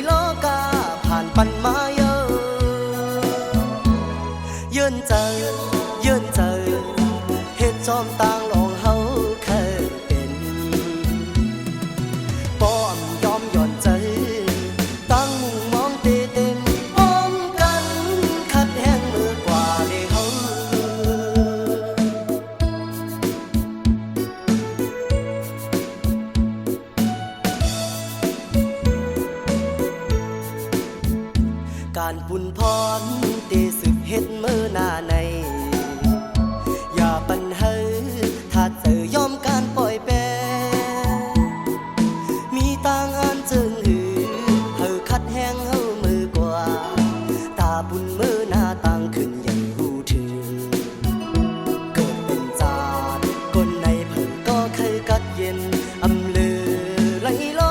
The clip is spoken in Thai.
โลกาผ่านปันมาเยอะยืนเจอเฮ็ดจอมต่างลองเฮาเคยเป็นป้อมยอมย่อนใจตั้งมุ่งมองเตเต็มอ้อมกันคัดแห้งมือกว่าได้เฮาการบุญพรเตสึกเฮ็ดมือหน้าในอย่าปัญหาถ้าเจอยอมการปล่อยแปรมีต่างอันจึงเฮาคัดแห้งเฮามือกว่าตาบุญมือหน้าต่างขึ้นใหญ่หูถือเกิดเป็นจาดคนในเพิ่นก็เคยกัดเย็นอำเลือไหลโล